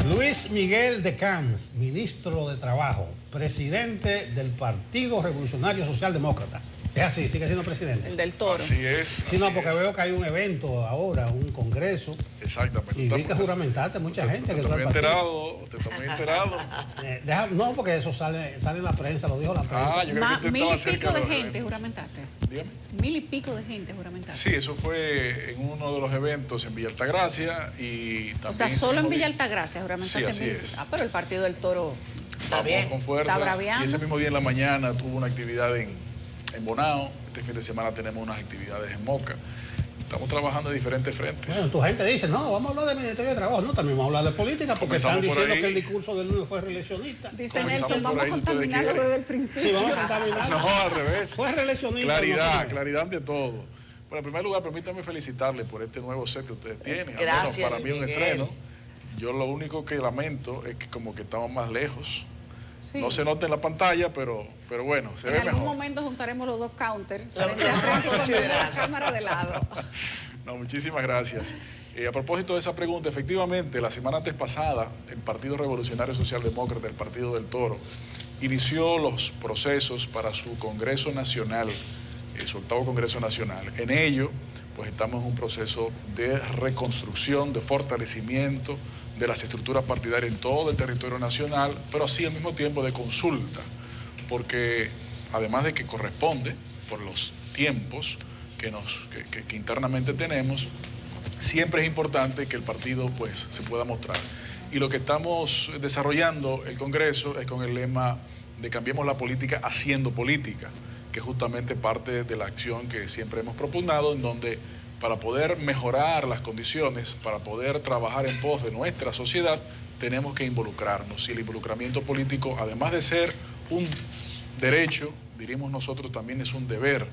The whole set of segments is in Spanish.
Luis Miguel de Camps, ministro de Trabajo, presidente del Partido Revolucionario Socialdemócrata. Es así, sigue siendo presidente. El del Toro. Así es. Sí, no, porque veo que hay un evento ahora, un congreso. Exactamente. Y vi que juramentaste mucha gente. Usted está muy enterado, usted está muy enterado. No, porque eso sale en la prensa, lo dijo la prensa. Yo creo que usted 1000 estaba y cerca pico de los gente eventos. juramentaste. Dígame. 1000 y pico de gente juramentaste. Sí, eso fue en uno de los eventos en Villa Altagracia y también... O sea, solo en Villa Altagracia juramentaste. Sí, así 1000. es. Pero el Partido del Toro Está bien. Con fuerza. Está braviando. Y ese mismo día en la mañana tuvo una actividad en Bonao. Este fin de semana tenemos unas actividades en Moca. Estamos trabajando en diferentes frentes. Bueno, tu gente dice, no, vamos a hablar del Ministerio de Trabajo. No, también vamos a hablar de política porque Comenzamos están por diciendo ahí. que el discurso del lunes fue reeleccionista. dice Comenzamos Nelson, por vamos a ahí, si ustedes contaminarlo quieren. desde el Sí, principio. vamos a contaminar. No, al revés. Fue reeleccionista. Claridad, no, claridad de todo. Bueno, en primer lugar, permítanme felicitarles por este nuevo set que ustedes tienen. Al Gracias, menos para mí un Miguel. estreno. Yo lo único que lamento es que como que estamos más lejos. Sí. No se nota en la pantalla, pero bueno, se En ve algún mejor. momento juntaremos los dos counters. Lo frente a vamos a frente y pondremos considerar. la cámara de lado. No, muchísimas gracias. A propósito de esa pregunta, efectivamente, la semana antes pasada, el Partido Revolucionario Socialdemócrata, el Partido del Toro, inició los procesos para su Congreso Nacional, su 8º Congreso Nacional. En ello, pues estamos en un proceso de reconstrucción, de fortalecimiento de las estructuras partidarias en todo el territorio nacional, pero así al mismo tiempo de consulta, porque además de que corresponde por los tiempos que internamente tenemos, siempre es importante que el partido pues se pueda mostrar. Y lo que estamos desarrollando el Congreso es con el lema de cambiemos la política haciendo política, que es justamente parte de la acción que siempre hemos propugnado, en donde para poder mejorar las condiciones, para poder trabajar en pos de nuestra sociedad, tenemos que involucrarnos. Y el involucramiento político, además de ser un derecho, diríamos nosotros, también es un deber.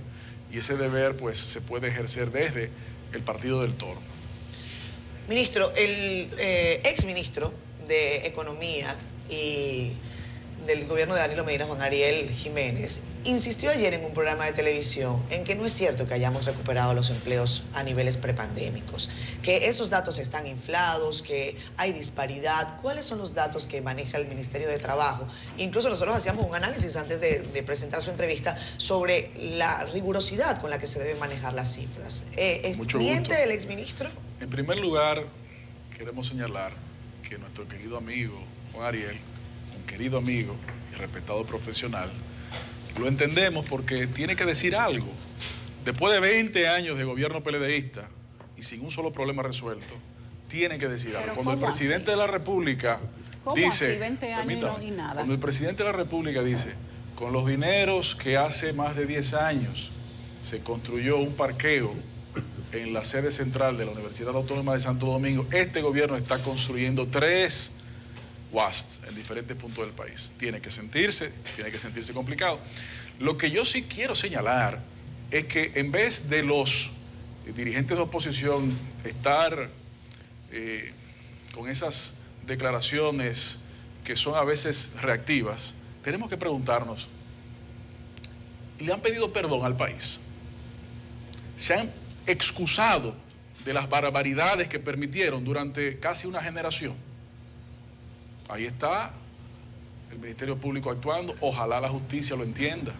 Y ese deber pues se puede ejercer desde el Partido del Toro. Ministro, el exministro de Economía y del gobierno de Danilo Medina, Juan Ariel Jiménez, insistió ayer en un programa de televisión en que no es cierto que hayamos recuperado los empleos a niveles prepandémicos, que esos datos están inflados, que hay disparidad. ¿Cuáles son los datos que maneja el Ministerio de Trabajo? Incluso nosotros hacíamos un análisis antes de presentar su entrevista sobre la rigurosidad con la que se deben manejar las cifras. Mucho ¿Miente gusto. el exministro? En primer lugar, queremos señalar que nuestro querido amigo Juan Ariel, un querido amigo y respetado profesional, lo entendemos porque tiene que decir algo. Después de 20 años de gobierno PLDista y sin un solo problema resuelto, tiene que decir algo. Pero Cuando el ¿cómo presidente así? de la República ¿Cómo dice... así, 20 años y permítame, nada? Cuando el presidente de la República dice, con los dineros que hace más de 10 años se construyó un parqueo en la sede central de la Universidad Autónoma de Santo Domingo, este gobierno está construyendo 3 WASTs en diferentes puntos del país. Tiene que sentirse complicado. Lo que yo sí quiero señalar es que en vez de los dirigentes de oposición estar con esas declaraciones que son a veces reactivas, tenemos que preguntarnos, ¿le han pedido perdón al país? ¿Se han excusado de las barbaridades que permitieron durante casi una generación? Ahí está el Ministerio Público actuando, ojalá la justicia lo entienda.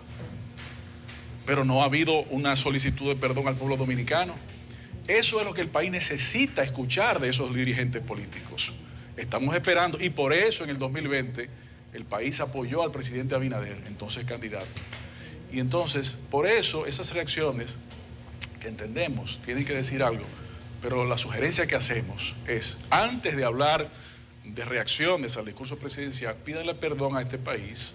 Pero no ha habido una solicitud de perdón al pueblo dominicano. Eso es lo que el país necesita escuchar de esos dirigentes políticos. Estamos esperando, y por eso en el 2020 el país apoyó al presidente Abinader, entonces candidato. Y entonces, por eso esas reacciones que entendemos tienen que decir algo, pero la sugerencia que hacemos es, antes de hablar de reacciones al discurso presidencial, pídanle perdón a este país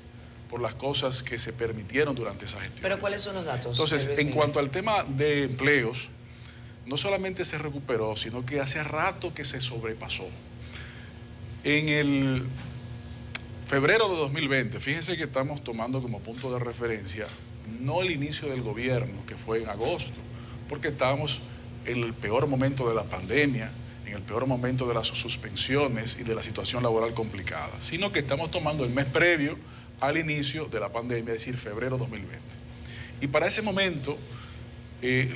por las cosas que se permitieron durante esa gestión. ¿Pero cuáles son los datos? Entonces, Luis en Miguel? cuanto al tema de empleos, no solamente se recuperó, sino que hace rato que se sobrepasó. En el febrero de 2020, fíjense que estamos tomando como punto de referencia no el inicio del gobierno, que fue en agosto, porque estábamos en el peor momento de la pandemia, en el peor momento de las suspensiones y de la situación laboral complicada, sino que estamos tomando el mes previo al inicio de la pandemia, es decir, febrero 2020. Y para ese momento,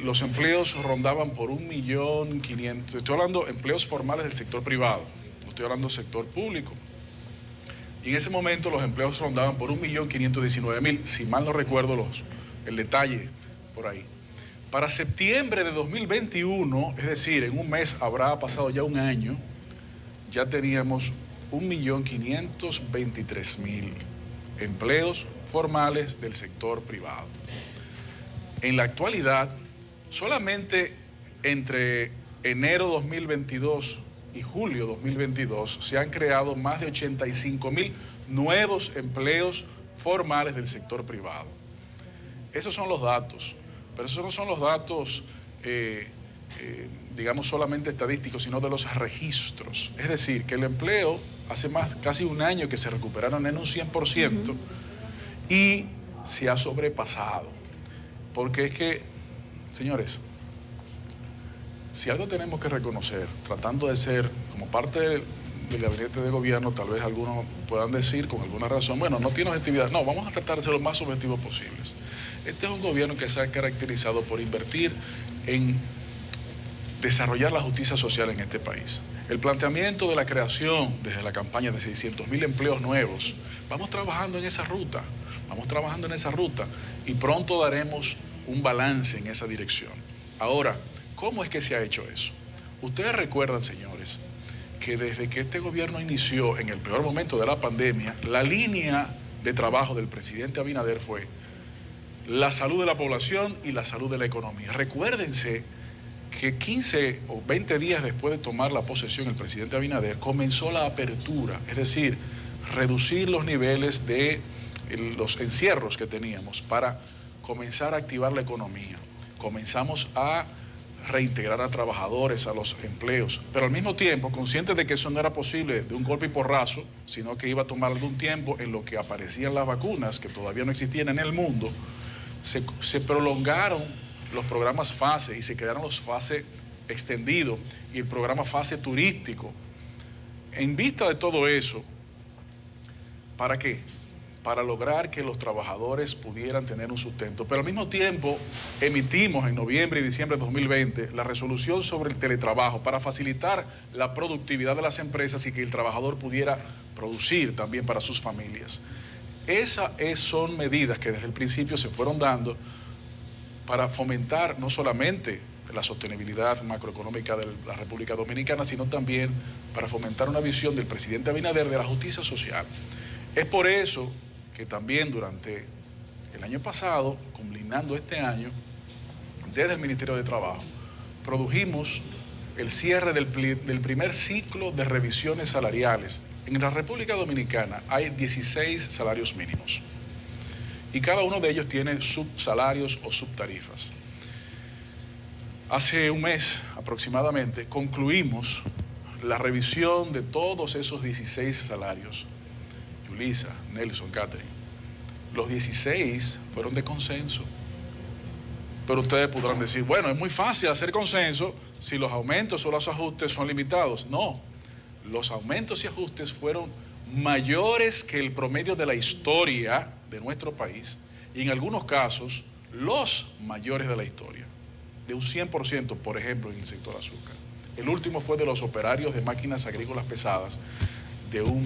los empleos rondaban por 1.500.000, estoy hablando de empleos formales del sector privado, no estoy hablando del sector público. Y en ese momento los empleos rondaban por 1.519.000, si mal no recuerdo el detalle por ahí. Para septiembre de 2021, es decir, en un mes habrá pasado ya un año, ya teníamos 1.523.000 empleos formales del sector privado. En la actualidad, solamente entre enero 2022 y julio 2022 se han creado más de 85.000 nuevos empleos formales del sector privado. Esos son los datos, pero esos no son los datos, digamos, solamente estadísticos, sino de los registros. Es decir, que el empleo hace casi un año que se recuperaron en un 100% y se ha sobrepasado. Porque es que, señores, si algo tenemos que reconocer, tratando de ser como parte del gabinete de gobierno, tal vez algunos puedan decir con alguna razón, bueno, no tiene objetividad. No, vamos a tratar de ser lo más objetivos posibles. Este es un gobierno que se ha caracterizado por invertir en desarrollar la justicia social en este país. El planteamiento de la creación desde la campaña de 600.000 empleos nuevos, vamos trabajando en esa ruta, y pronto daremos un balance en esa dirección. Ahora, ¿cómo es que se ha hecho eso? Ustedes recuerdan, señores, que desde que este gobierno inició en el peor momento de la pandemia, la línea de trabajo del presidente Abinader fue la salud de la población y la salud de la economía. Recuérdense que 15 o 20 días después de tomar la posesión el presidente Abinader, comenzó la apertura, es decir, reducir los niveles de los encierros que teníamos para comenzar a activar la economía. Comenzamos a reintegrar a trabajadores a los empleos, pero al mismo tiempo, conscientes de que eso no era posible de un golpe y porrazo, sino que iba a tomar algún tiempo en lo que aparecían las vacunas, que todavía no existían en el mundo, se prolongaron los programas FASE y se crearon los FASE extendidos y el programa FASE turístico. En vista de todo eso, ¿para qué? Para lograr que los trabajadores pudieran tener un sustento. Pero al mismo tiempo emitimos en noviembre y diciembre de 2020 la resolución sobre el teletrabajo para facilitar la productividad de las empresas y que el trabajador pudiera producir también para sus familias. Esas son medidas que desde el principio se fueron dando para fomentar no solamente la sostenibilidad macroeconómica de la República Dominicana, sino también para fomentar una visión del presidente Abinader de la justicia social. Es por eso que también durante el año pasado, culminando este año, desde el Ministerio de Trabajo, produjimos el cierre del primer ciclo de revisiones salariales. En la República Dominicana hay 16 salarios mínimos y cada uno de ellos tiene subsalarios o subtarifas. Hace un mes aproximadamente concluimos la revisión de todos esos 16 salarios. Yulisa, Nelson, Catherine, los 16 fueron de consenso. Pero ustedes podrán decir, bueno, es muy fácil hacer consenso si los aumentos o los ajustes son limitados. No, los aumentos y ajustes fueron mayores que el promedio de la historia de nuestro país y en algunos casos los mayores de la historia, de un 100%, por ejemplo, en el sector azúcar. El último fue de los operarios de máquinas agrícolas pesadas, de un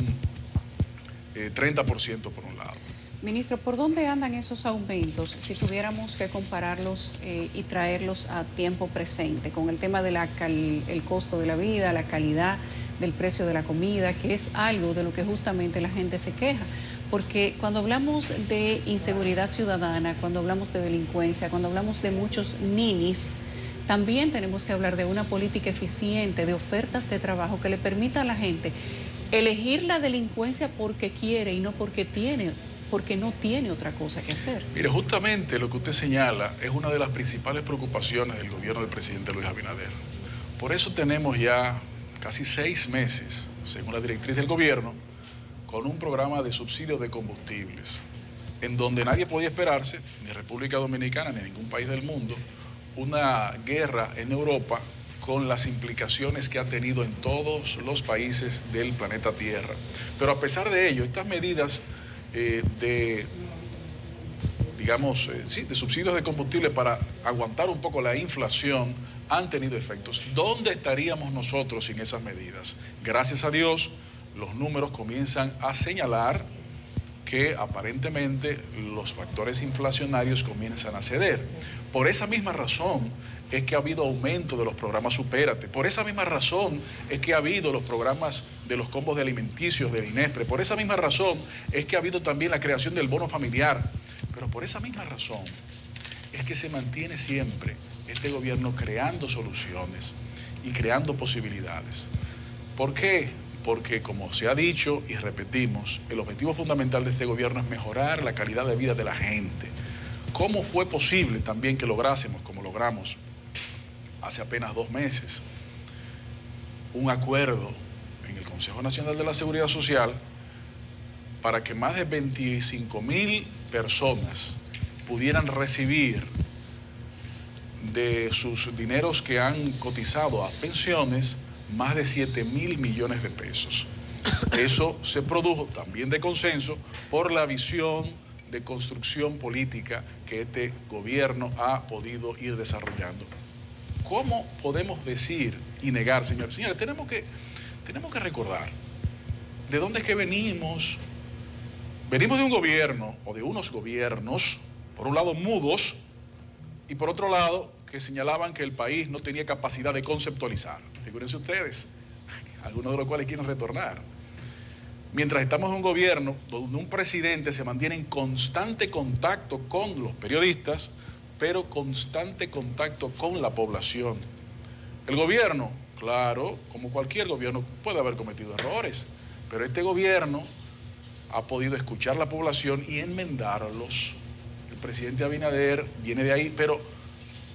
30% por un lado. Ministro, ¿por dónde andan esos aumentos si tuviéramos que compararlos y traerlos a tiempo presente con el tema de el costo de la vida, la calidad del precio de la comida, que es algo de lo que justamente la gente se queja? Porque cuando hablamos de inseguridad ciudadana, cuando hablamos de delincuencia, cuando hablamos de muchos ninis, también tenemos que hablar de una política eficiente, de ofertas de trabajo que le permita a la gente elegir la delincuencia porque quiere y no porque no tiene otra cosa que hacer. Mire, justamente lo que usted señala es una de las principales preocupaciones del gobierno del presidente Luis Abinader. Por eso tenemos ya casi 6 meses, según la directriz del gobierno, con un programa de subsidio de combustibles, en donde nadie podía esperarse, ni República Dominicana ni ningún país del mundo, una guerra en Europa con las implicaciones que ha tenido en todos los países del planeta Tierra. Pero a pesar de ello, estas medidas de subsidios de combustible para aguantar un poco la inflación han tenido efectos. ¿Dónde estaríamos nosotros sin esas medidas? Gracias a Dios, los números comienzan a señalar que aparentemente los factores inflacionarios comienzan a ceder. Por esa misma razón es que ha habido aumento de los programas Supérate. Por esa misma razón es que ha habido los programas de los combos de alimenticios del INESPRE. Por esa misma razón es que ha habido también la creación del bono familiar. Pero por esa misma razón es que se mantiene siempre este gobierno creando soluciones y creando posibilidades. ¿Por qué? Porque, como se ha dicho y repetimos, el objetivo fundamental de este gobierno es mejorar la calidad de vida de la gente. ¿Cómo fue posible también que lográsemos, como logramos hace apenas 2 meses, un acuerdo en el Consejo Nacional de la Seguridad Social para que más de 25.000 personas pudieran recibir de sus dineros que han cotizado a pensiones más de 7.000 millones de pesos? Eso se produjo también de consenso por la visión de construcción política que este gobierno ha podido ir desarrollando. ¿Cómo podemos decir y negar, señores? Señores, tenemos que recordar de dónde es que venimos. Venimos de un gobierno o de unos gobiernos, por un lado mudos y por otro lado que señalaban que el país no tenía capacidad de conceptualizar. Figúrense ustedes, algunos de los cuales quieren retornar. Mientras estamos en un gobierno donde un presidente se mantiene en constante contacto con los periodistas, pero constante contacto con la población. El gobierno, claro, como cualquier gobierno, puede haber cometido errores, pero este gobierno ha podido escuchar a la población y enmendarlos. El presidente Abinader viene de ahí, pero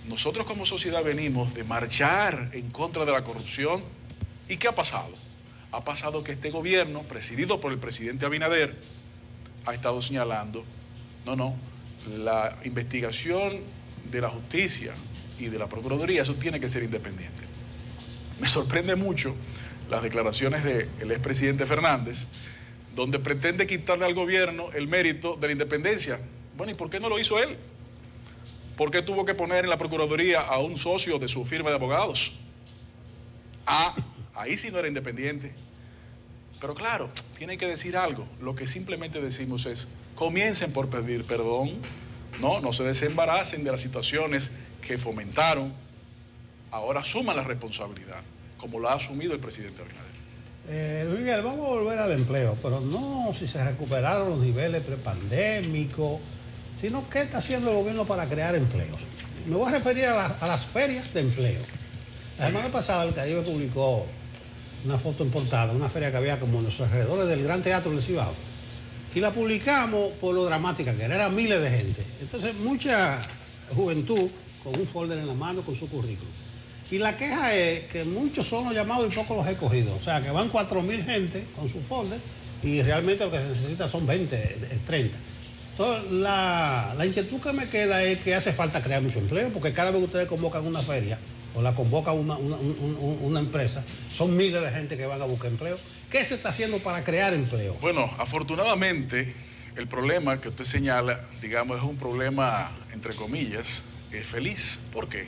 nosotros como sociedad venimos de marchar en contra de la corrupción. ¿Y qué ha pasado? Ha pasado que este gobierno, presidido por el presidente Abinader, ha estado señalando, la investigación de la justicia y de la Procuraduría, eso tiene que ser independiente. Me sorprende mucho las declaraciones del expresidente Fernández, donde pretende quitarle al gobierno el mérito de la independencia. Bueno, ¿y por qué no lo hizo él? ¿Por qué tuvo que poner en la Procuraduría a un socio de su firma de abogados? Ahí sí no era independiente. Pero claro, tienen que decir algo. Lo que simplemente decimos es, comiencen por pedir perdón, no se desembaracen de las situaciones que fomentaron, ahora asuman la responsabilidad, como lo ha asumido el presidente Abinader. Luis Miguel, vamos a volver al empleo, pero no si se recuperaron los niveles prepandémicos, sino qué está haciendo el gobierno para crear empleos. Me voy a referir a las ferias de empleo. La semana pasada el Caribe publicó una foto en portada, una feria que había como en los alrededores del Gran Teatro del Cibao. Y la publicamos por lo dramática que era, eran miles de gente. Entonces, mucha juventud con un folder en la mano con su currículum. Y la queja es que muchos son los llamados y pocos los escogidos. O sea, que van 4.000 gente con su folder y realmente lo que se necesita son 20, 30. Entonces, la inquietud que me queda es que hace falta crear mucho empleo, porque cada vez que ustedes convocan una feria o la convoca una empresa, son miles de gente que van a buscar empleo. ¿Qué se está haciendo para crear empleo? Bueno, afortunadamente, el problema que usted señala, digamos, es un problema, entre comillas, feliz. ¿Por qué?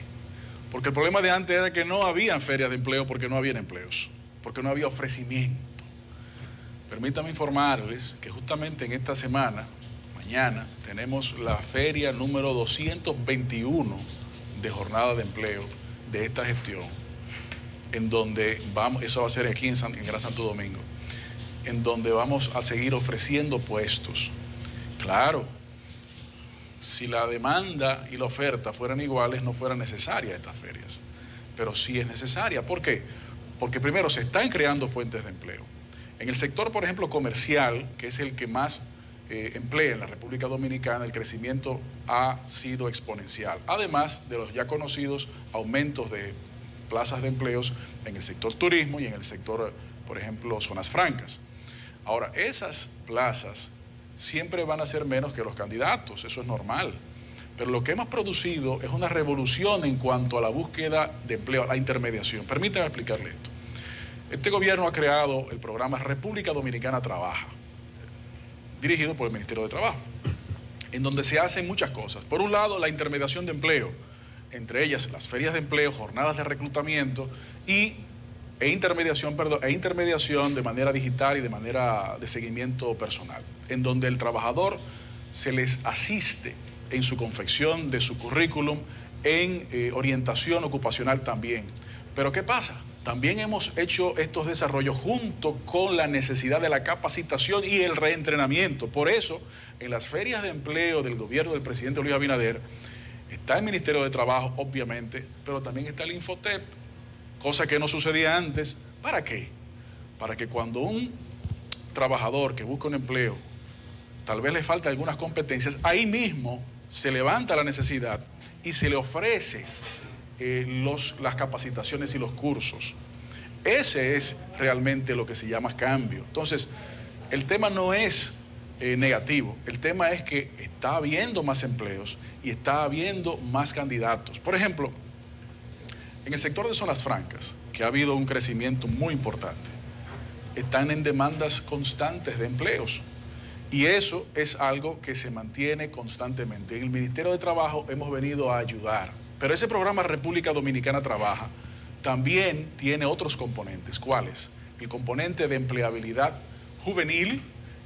Porque el problema de antes era que no habían ferias de empleo porque no habían empleos, porque no había ofrecimiento. Permítame informarles que justamente en esta semana, mañana, tenemos la feria número 221 de jornada de empleo de esta gestión, en donde vamos, eso va a ser aquí en Gran Santo Domingo, en donde vamos a seguir ofreciendo puestos. Claro, si la demanda y la oferta fueran iguales, no fueran necesarias estas ferias, pero sí es necesaria. ¿Por qué? Porque primero se están creando fuentes de empleo. En el sector, por ejemplo, comercial, que es el que más emplea en la República Dominicana, el crecimiento ha sido exponencial, además de los ya conocidos aumentos de plazas de empleos en el sector turismo y en el sector, por ejemplo, zonas francas. Ahora, esas plazas siempre van a ser menos que los candidatos, eso es normal, pero lo que hemos producido es una revolución en cuanto a la búsqueda de empleo, a la intermediación. Permítame explicarle esto. Este gobierno ha creado el programa República Dominicana Trabaja, dirigido por el Ministerio de Trabajo, en donde se hacen muchas cosas. Por un lado, la intermediación de empleo. entre ellas las ferias de empleo, jornadas de reclutamiento e intermediación de manera digital y de manera de seguimiento personal, en donde el trabajador se les asiste en su confección de su currículum, en orientación ocupacional también. Pero ¿qué pasa? También hemos hecho estos desarrollos junto con la necesidad de la capacitación y el reentrenamiento. Por eso, en las ferias de empleo del gobierno del presidente Luis Abinader, está el Ministerio de Trabajo, obviamente, pero también está el Infotep, cosa que no sucedía antes. ¿Para qué? Para que cuando un trabajador que busca un empleo, tal vez le falta algunas competencias, ahí mismo se levanta la necesidad y se le ofrece las capacitaciones y los cursos. Ese es realmente lo que se llama cambio. Entonces, el tema no es negativo, el tema es que está habiendo más empleos y está habiendo más candidatos. Por ejemplo, en el sector de zonas francas, que ha habido un crecimiento muy importante, están en demandas constantes de empleos. Y eso es algo que se mantiene constantemente. En el Ministerio de Trabajo hemos venido a ayudar. Pero ese programa República Dominicana Trabaja también tiene otros componentes. ¿Cuáles? El componente de empleabilidad juvenil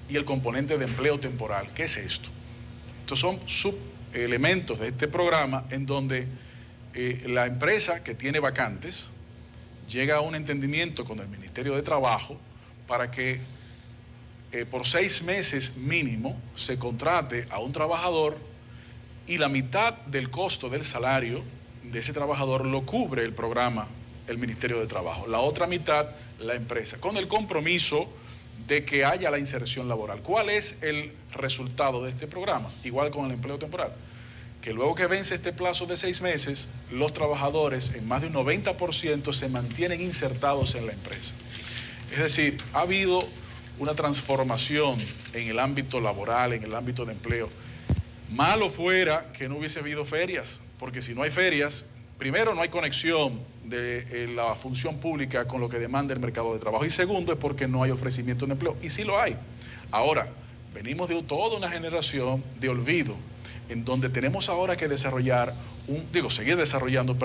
y el componente de empleo temporal. ¿Qué es esto? Estos son subelementos de este programa en donde la empresa que tiene vacantes llega a un entendimiento con el Ministerio de Trabajo para que por 6 meses mínimo se contrate a un trabajador y la mitad del costo del salario de ese trabajador lo cubre el programa, el Ministerio de Trabajo. La otra mitad, la empresa, con el compromiso de que haya la inserción laboral. ¿Cuál es el resultado de este programa? Igual con el empleo temporal. Que luego que vence este plazo de 6 meses, los trabajadores en más de un 90% se mantienen insertados en la empresa. Es decir, ha habido una transformación en el ámbito laboral, en el ámbito de empleo. Malo fuera que no hubiese habido ferias, porque si no hay ferias, primero no hay conexión de la función pública con lo que demanda el mercado de trabajo, y segundo es porque no hay ofrecimiento de empleo, y sí lo hay. Ahora, venimos de toda una generación de olvido, en donde tenemos ahora que seguir desarrollando,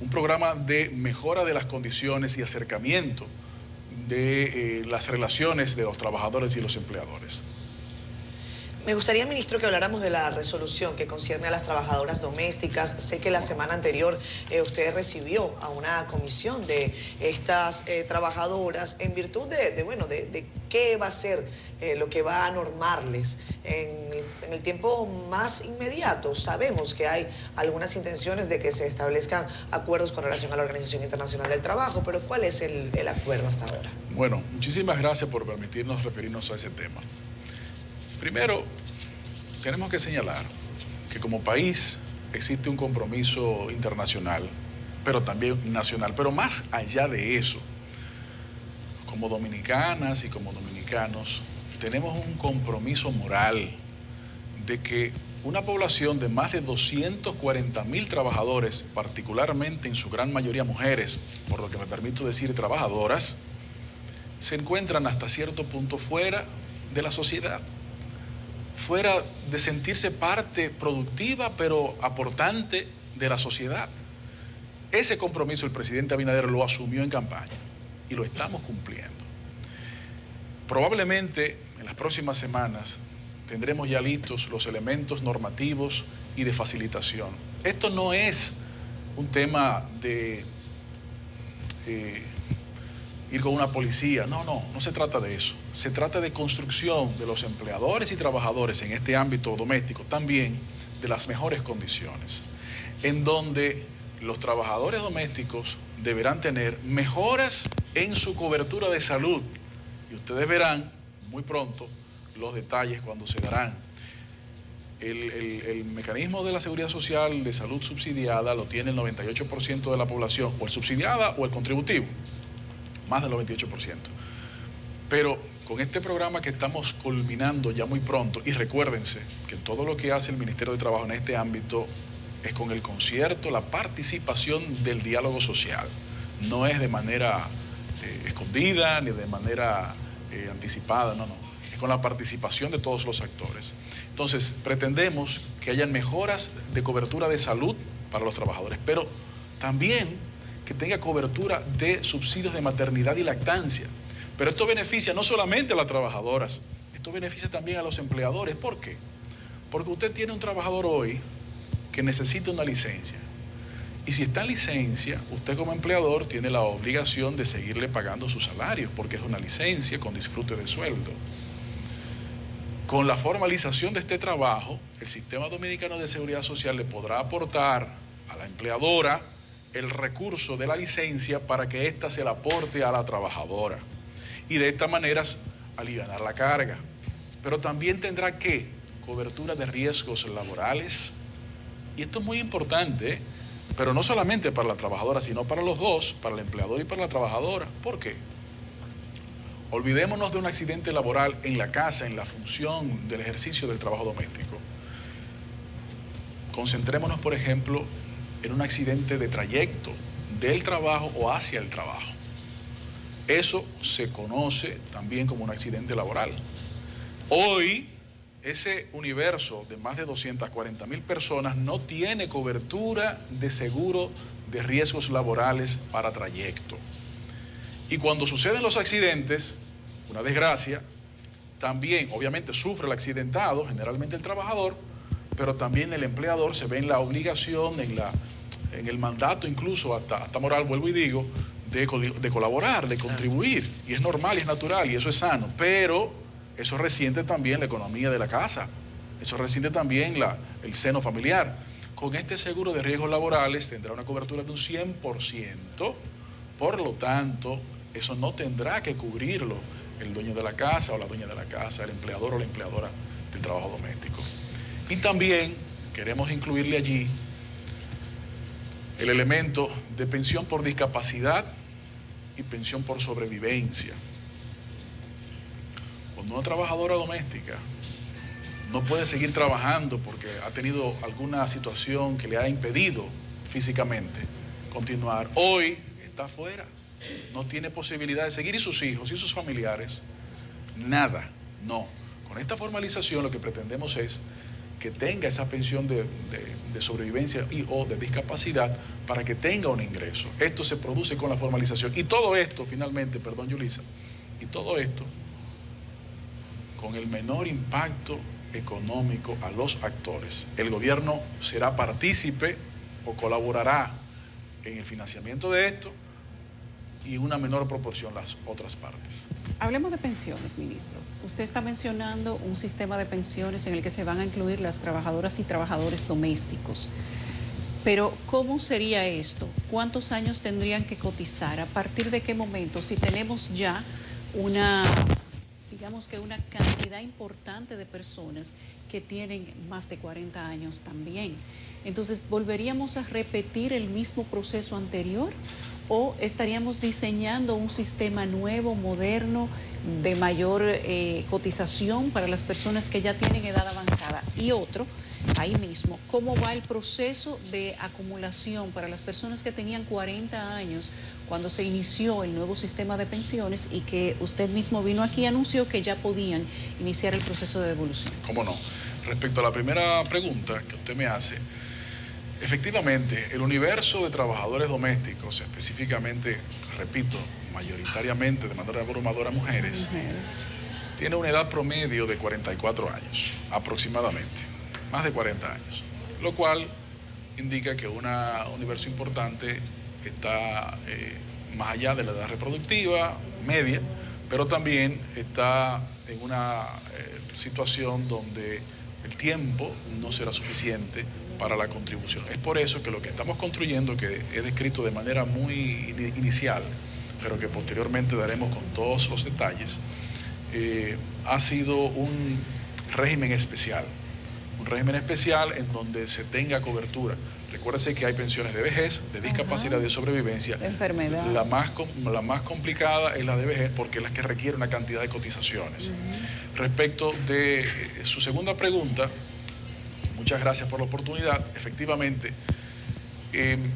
un programa de mejora de las condiciones y acercamiento de las relaciones de los trabajadores y los empleadores. Me gustaría, ministro, que habláramos de la resolución que concierne a las trabajadoras domésticas. Sé que la semana anterior usted recibió a una comisión de estas trabajadoras en virtud de qué va a ser lo que va a normarles en el tiempo más inmediato. Sabemos que hay algunas intenciones de que se establezcan acuerdos con relación a la Organización Internacional del Trabajo, pero ¿cuál es el acuerdo hasta ahora? Bueno, muchísimas gracias por permitirnos referirnos a ese tema. Primero, tenemos que señalar que como país existe un compromiso internacional, pero también nacional. Pero más allá de eso, como dominicanas y como dominicanos, tenemos un compromiso moral de que una población de más de 240,000 trabajadores, particularmente en su gran mayoría mujeres, por lo que me permito decir trabajadoras, se encuentran hasta cierto punto fuera de la sociedad, fuera de sentirse parte productiva, pero aportante de la sociedad. Ese compromiso el presidente Abinader lo asumió en campaña y lo estamos cumpliendo. Probablemente en las próximas semanas tendremos ya listos los elementos normativos y de facilitación. Esto no es un tema de ir con una policía, no se trata de eso. Se trata de construcción de los empleadores y trabajadores en este ámbito doméstico, también de las mejores condiciones, en donde los trabajadores domésticos deberán tener mejoras en su cobertura de salud. Y ustedes verán muy pronto los detalles cuando se darán. El mecanismo de la seguridad social de salud subsidiada lo tiene el 98% de la población, o el subsidiada o el contributivo, más del 98%. Pero con este programa que estamos culminando ya muy pronto, y recuérdense que todo lo que hace el Ministerio de Trabajo en este ámbito es con el concierto, la participación del diálogo social. No es de manera escondida ni de manera anticipada, no. Es con la participación de todos los actores. Entonces, pretendemos que hayan mejoras de cobertura de salud para los trabajadores, pero también que tenga cobertura de subsidios de maternidad y lactancia. Pero esto beneficia no solamente a las trabajadoras, esto beneficia también a los empleadores. ¿Por qué? Porque usted tiene un trabajador hoy que necesita una licencia. Y si está en licencia, usted como empleador tiene la obligación de seguirle pagando sus salarios, porque es una licencia con disfrute de sueldo. Con la formalización de este trabajo, el Sistema Dominicano de Seguridad Social le podrá aportar a la empleadora el recurso de la licencia para que ésta se la aporte a la trabajadora. Y de esta manera alivianar la carga. Pero también tendrá que cobertura de riesgos laborales. Y esto es muy importante, pero no solamente para la trabajadora, sino para los dos, para el empleador y para la trabajadora. ¿Por qué? Olvidémonos de un accidente laboral en la casa, en la función del ejercicio del trabajo doméstico. Concentrémonos, por ejemplo, en un accidente de trayecto del trabajo o hacia el trabajo. Eso se conoce también como un accidente laboral. Hoy, ese universo de más de 240,000 personas no tiene cobertura de seguro de riesgos laborales para trayecto. Y cuando suceden los accidentes, una desgracia, también obviamente sufre el accidentado, generalmente el trabajador, pero también el empleador se ve en la obligación, en el mandato incluso, hasta moral, vuelvo y digo, de colaborar, de contribuir. Y es normal y es natural y eso es sano, pero eso resiente también la economía de la casa, eso resiente también el seno familiar. Con este seguro de riesgos laborales tendrá una cobertura de un 100%, por lo tanto, eso no tendrá que cubrirlo el dueño de la casa o la dueña de la casa, el empleador o la empleadora del trabajo doméstico. Y también queremos incluirle allí el elemento de pensión por discapacidad y pensión por sobrevivencia. Cuando una trabajadora doméstica no puede seguir trabajando porque ha tenido alguna situación que le ha impedido físicamente continuar, hoy está afuera, no tiene posibilidad de seguir, y sus hijos y sus familiares, nada, no. Con esta formalización lo que pretendemos es que tenga esa pensión de sobrevivencia y o de discapacidad para que tenga un ingreso. Esto se produce con la formalización. Y todo esto, finalmente, perdón, Yulisa, y todo esto con el menor impacto económico a los actores. El gobierno será partícipe o colaborará en el financiamiento de esto y en una menor proporción las otras partes. Hablemos de pensiones, ministro. Usted está mencionando un sistema de pensiones en el que se van a incluir las trabajadoras y trabajadores domésticos. Pero, ¿cómo sería esto? ¿Cuántos años tendrían que cotizar? ¿A partir de qué momento? Si tenemos ya digamos que una cantidad importante de personas que tienen más de 40 años también. Entonces, ¿volveríamos a repetir el mismo proceso anterior? ¿O estaríamos diseñando un sistema nuevo, moderno, de mayor cotización para las personas que ya tienen edad avanzada? Y otro, ahí mismo, ¿cómo va el proceso de acumulación para las personas que tenían 40 años cuando se inició el nuevo sistema de pensiones y que usted mismo vino aquí y anunció que ya podían iniciar el proceso de devolución? ¿Cómo no? Respecto a la primera pregunta que usted me hace, efectivamente, el universo de trabajadores domésticos, específicamente, repito, mayoritariamente de manera abrumadora mujeres, tiene una edad promedio de 44 años, aproximadamente, más de 40 años, lo cual indica que un universo importante está más allá de la edad reproductiva media, pero también está en una situación donde el tiempo no será suficiente para la contribución. Es por eso que lo que estamos construyendo, que he descrito de manera muy inicial, pero que posteriormente daremos con todos los detalles, ha sido un régimen especial en donde se tenga cobertura. Recuérdese que hay pensiones de vejez, de discapacidad, de sobrevivencia. De enfermedad. La más complicada es la de vejez porque es la que requiere una cantidad de cotizaciones. Respecto de su segunda pregunta, muchas gracias por la oportunidad. Efectivamente,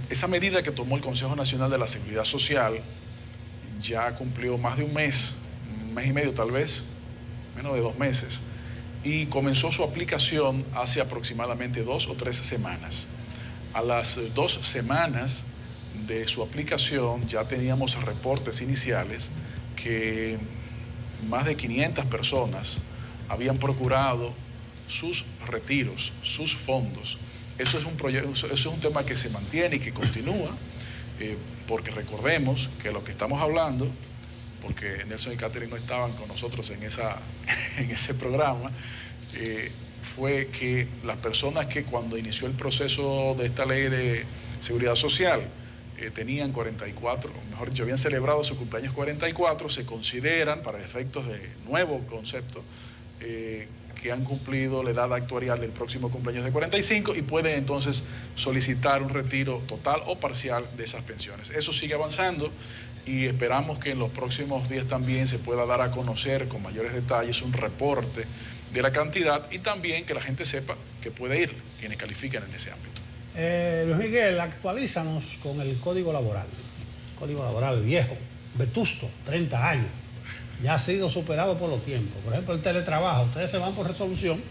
esa medida que tomó el Consejo Nacional de la Seguridad Social ya cumplió más de un mes y medio tal vez, menos de 2 meses, y comenzó su aplicación hace aproximadamente 2 o 3 semanas. A las 2 semanas de su aplicación ya teníamos reportes iniciales que más de 500 personas habían procurado sus retiros, sus fondos. Eso es un proyecto, eso es un tema que se mantiene y que continúa, porque recordemos que lo que estamos hablando, porque Nelson y Catherine no estaban con nosotros en ese programa, fue que las personas que cuando inició el proceso de esta ley de seguridad social tenían 44, mejor dicho, habían celebrado su cumpleaños 44, se consideran, para efectos de nuevo concepto, que han cumplido la edad actuarial del próximo cumpleaños de 45 y pueden entonces solicitar un retiro total o parcial de esas pensiones. Eso sigue avanzando y esperamos que en los próximos días también se pueda dar a conocer con mayores detalles un reporte de la cantidad y también que la gente sepa que puede ir quienes califiquen en ese ámbito. Luis Miguel, actualízanos con el Código Laboral. El Código Laboral viejo, vetusto, 30 años. Ya ha sido superado por los tiempos. Por ejemplo, el teletrabajo, ustedes se van por resolución,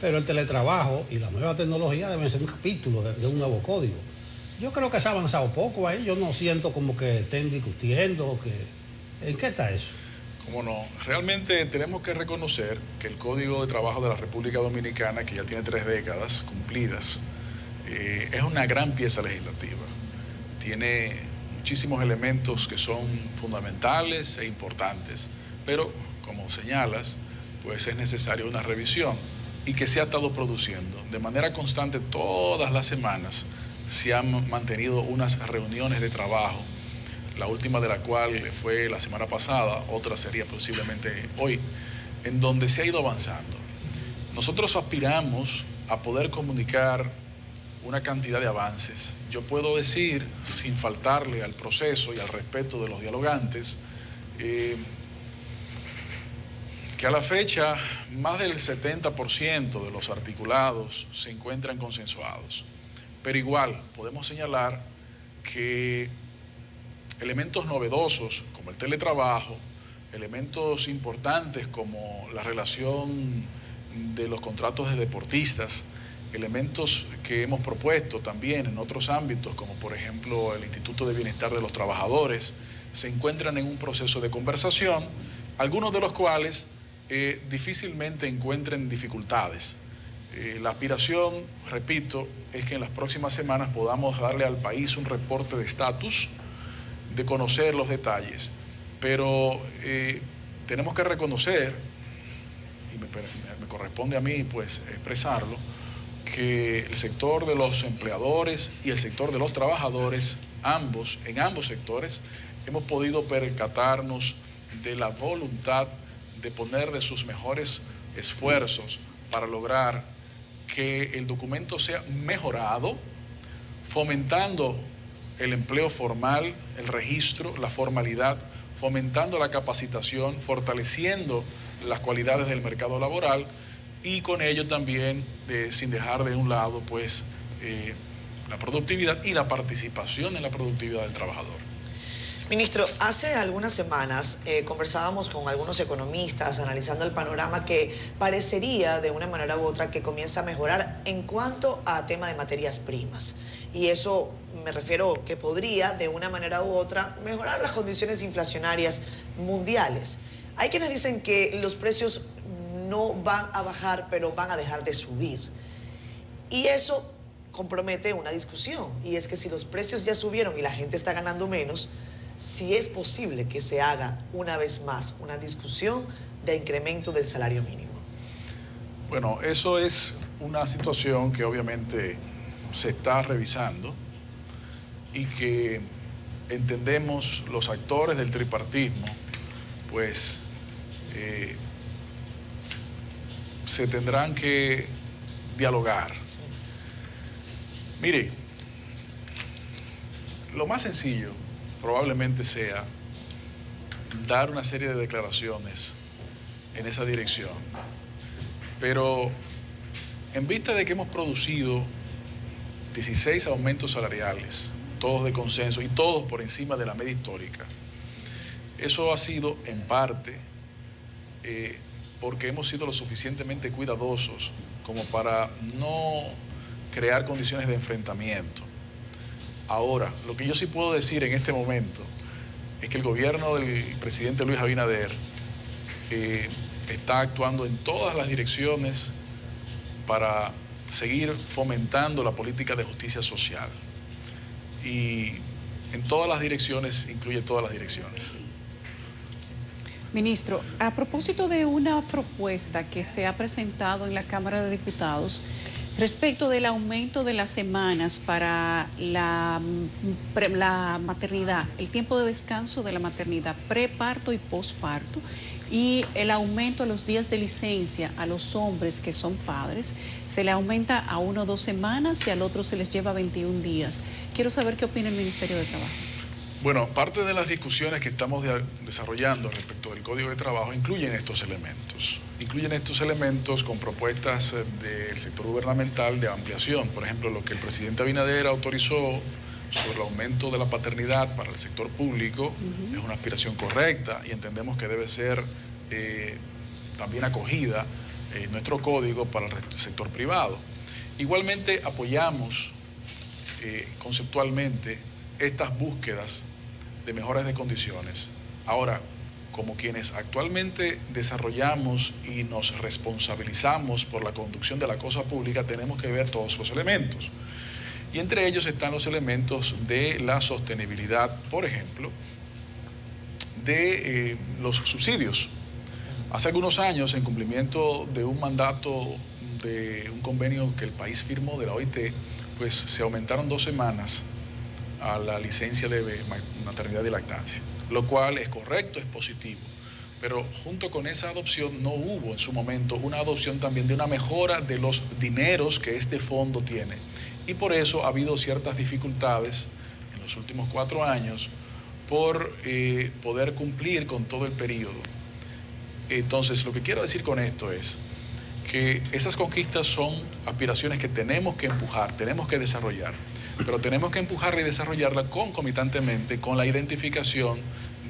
pero el teletrabajo y la nueva tecnología deben ser un capítulo de un nuevo código. Yo creo que se ha avanzado poco ahí, yo no siento como que estén discutiendo, ¿en qué está eso? Cómo no, realmente tenemos que reconocer que el Código de Trabajo de la República Dominicana, que ya tiene 3 décadas cumplidas, es una gran pieza legislativa. Tiene muchísimos elementos que son fundamentales e importantes, pero como señalas, pues es necesaria una revisión y que se ha estado produciendo. De manera constante, todas las semanas se han mantenido unas reuniones de trabajo, la última de la cual fue la semana pasada, otra sería posiblemente hoy, en donde se ha ido avanzando. Nosotros aspiramos a poder comunicar una cantidad de avances. Yo puedo decir, sin faltarle al proceso y al respeto de los dialogantes, que a la fecha más del 70% de los articulados se encuentran consensuados. Pero igual podemos señalar que elementos novedosos como el teletrabajo, elementos importantes como la relación de los contratos de deportistas, elementos que hemos propuesto también en otros ámbitos, como por ejemplo el Instituto de Bienestar de los Trabajadores, se encuentran en un proceso de conversación, algunos de los cuales difícilmente encuentren dificultades. La aspiración, repito, es que en las próximas semanas podamos darle al país un reporte de estatus, de conocer los detalles, pero tenemos que reconocer, y me corresponde a mí pues expresarlo, que el sector de los empleadores y el sector de los trabajadores, en ambos sectores, hemos podido percatarnos de la voluntad de poner de sus mejores esfuerzos para lograr que el documento sea mejorado, fomentando el empleo formal, el registro, la formalidad, fomentando la capacitación, fortaleciendo las cualidades del mercado laboral y con ello también sin dejar de un lado pues la productividad y la participación en la productividad del trabajador. Ministro, hace algunas semanas conversábamos con algunos economistas analizando el panorama que parecería de una manera u otra que comienza a mejorar en cuanto a tema de materias primas. Y eso me refiero que podría de una manera u otra mejorar las condiciones inflacionarias mundiales. Hay quienes dicen que los precios no van a bajar, pero van a dejar de subir. Y eso compromete una discusión, y es que si los precios ya subieron y la gente está ganando menos, si es posible que se haga una vez más una discusión de incremento del salario mínimo. Bueno, eso es una situación que obviamente se está revisando y que entendemos los actores del tripartismo, pues se tendrán que dialogar. Mire, lo más sencillo probablemente sea dar una serie de declaraciones en esa dirección, pero en vista de que hemos producido 16 aumentos salariales, todos de consenso y todos por encima de la media histórica, eso ha sido en parte porque hemos sido lo suficientemente cuidadosos como para no crear condiciones de enfrentamiento. Ahora, lo que yo sí puedo decir en este momento es que el gobierno del presidente Luis Abinader está actuando en todas las direcciones para seguir fomentando la política de justicia social. Y en todas las direcciones, incluye todas las direcciones. Ministro, a propósito de una propuesta que se ha presentado en la Cámara de Diputados respecto del aumento de las semanas para la maternidad, el tiempo de descanso de la maternidad, preparto y posparto, y el aumento a los días de licencia a los hombres que son padres, se le aumenta a 1 o 2 semanas y al otro se les lleva 21 días. Quiero saber qué opina el Ministerio de Trabajo. Bueno, parte de las discusiones que estamos desarrollando respecto del Código de Trabajo incluyen estos elementos. Incluyen estos elementos con propuestas del sector gubernamental de ampliación. Por ejemplo, lo que el presidente Abinader autorizó sobre el aumento de la paternidad para el sector público es una aspiración correcta y entendemos que debe ser también acogida en nuestro código para el sector privado. Igualmente apoyamos conceptualmente estas búsquedas de mejoras de condiciones. Ahora, como quienes actualmente desarrollamos y nos responsabilizamos por la conducción de la cosa pública, tenemos que ver todos los elementos. Y entre ellos están los elementos de la sostenibilidad, por ejemplo, de los subsidios. Hace algunos años, en cumplimiento de un mandato de un convenio que el país firmó de la OIT, pues se aumentaron 2 semanas a la licencia de maternidad y lactancia, lo cual es correcto, es positivo. Pero junto con esa adopción no hubo en su momento una adopción también de una mejora de los dineros que este fondo tiene. Y por eso ha habido ciertas dificultades en los últimos 4 años por poder cumplir con todo el periodo. Entonces, lo que quiero decir con esto es que esas conquistas son aspiraciones que tenemos que empujar, tenemos que desarrollar, pero tenemos que empujarla y desarrollarla concomitantemente con la identificación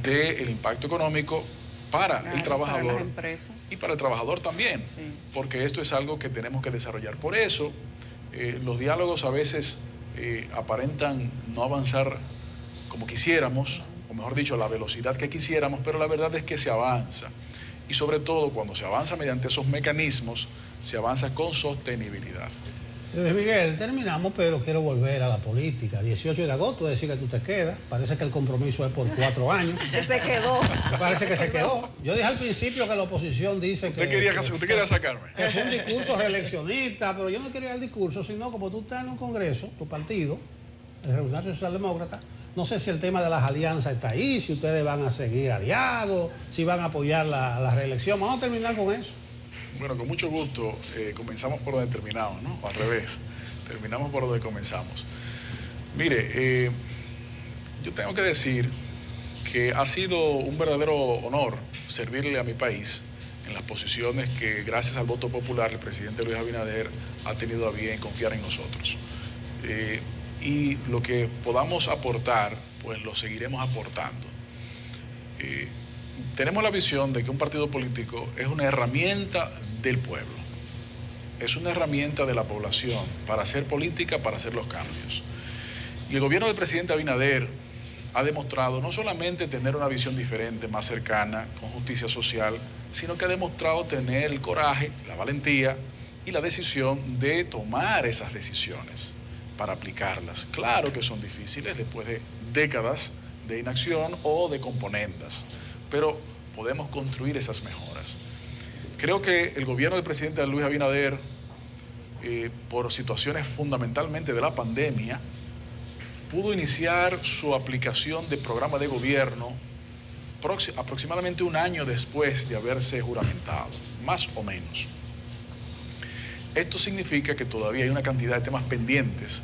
del impacto económico para el trabajador, para las empresas, y para el trabajador también, sí, porque esto es algo que tenemos que desarrollar. Por eso, los diálogos a veces aparentan no avanzar como quisiéramos, o mejor dicho, a la velocidad que quisiéramos, pero la verdad es que se avanza. Y sobre todo, cuando se avanza mediante esos mecanismos, se avanza con sostenibilidad. Luis Miguel, terminamos, pero quiero volver a la política. 18 de agosto, decir que tú te quedas. Parece que el compromiso es por 4 años. Se quedó. Parece que se quedó. Yo dije al principio que la oposición dice usted quería sacarme. Que es un discurso reeleccionista, pero yo no quería el discurso, sino como tú estás en un congreso, tu partido, el Revolucionario Socialdemócrata, no sé si el tema de las alianzas está ahí, si ustedes van a seguir aliados, si van a apoyar la reelección. Vamos a terminar con eso. Bueno, con mucho gusto. Comenzamos por donde terminamos, ¿no? O al revés. Terminamos por donde comenzamos. Mire, yo tengo que decir que ha sido un verdadero honor servirle a mi país en las posiciones que, gracias al voto popular, el presidente Luis Abinader ha tenido a bien confiar en nosotros. Y lo que podamos aportar, pues lo seguiremos aportando. Tenemos la visión de que un partido político es una herramienta del pueblo, es una herramienta de la población para hacer política, para hacer los cambios. Y el gobierno del presidente Abinader ha demostrado no solamente tener una visión diferente, más cercana, con justicia social, sino que ha demostrado tener el coraje, la valentía y la decisión de tomar esas decisiones para aplicarlas. Claro que son difíciles después de décadas de inacción o de componendas, pero podemos construir esas mejoras. Creo que el gobierno del presidente Luis Abinader, por situaciones fundamentalmente de la pandemia, pudo iniciar su aplicación de programa de gobierno aproximadamente 1 año después de haberse juramentado, más o menos. Esto significa que todavía hay una cantidad de temas pendientes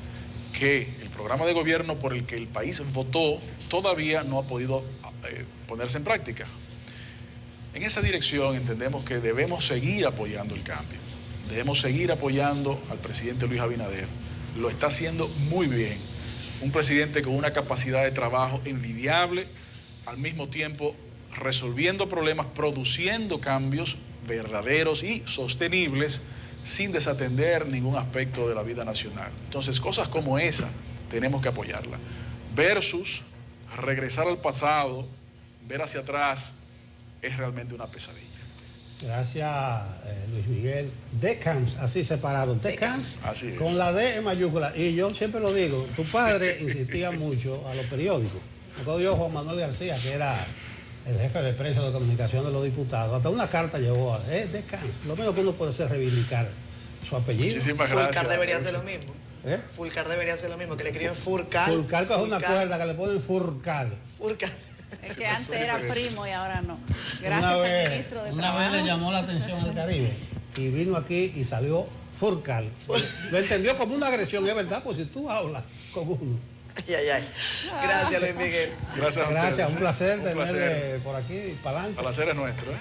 que el programa de gobierno por el que el país votó todavía no ha podido ponerse en práctica. En esa dirección entendemos que debemos seguir apoyando el cambio, debemos seguir apoyando al presidente Luis Abinader. Lo está haciendo muy bien, un presidente con una capacidad de trabajo envidiable, al mismo tiempo resolviendo problemas, produciendo cambios verdaderos y sostenibles sin desatender ningún aspecto de la vida nacional. Entonces, cosas como esa tenemos que apoyarla. Versus regresar al pasado, ver hacia atrás, es realmente una pesadilla. Gracias, Luis Miguel. DECAMS, así separado. DECAMS, Así es. con la D en mayúscula. Y yo siempre lo digo, su padre insistía mucho a los periódicos. Me acuerdo yo, Juan Manuel García, que era el jefe de prensa de comunicación de los diputados, hasta una carta llevó a DECAMS. Lo menos que uno puede hacer es reivindicar su apellido. Muchísimas gracias. Fulcar debería hacer lo mismo. ¿Eh? Fulcar debería hacer lo mismo, que le escriben Furcal. Furcal es una cuerda que le ponen Furcal. Furcal. Es que antes era primo y ahora no. Gracias Una al vez, ministro de una Trabajo. vez le llamó la atención al Caribe y vino aquí y salió Furcal. Lo entendió como una agresión, es verdad, pues si tú hablas con uno. Ay, ay, ay. Gracias, Luis Miguel. Gracias a Gracias, ustedes, un placer Un tenerle placer. por aquí, para adelante. El placer es nuestro, ¿eh?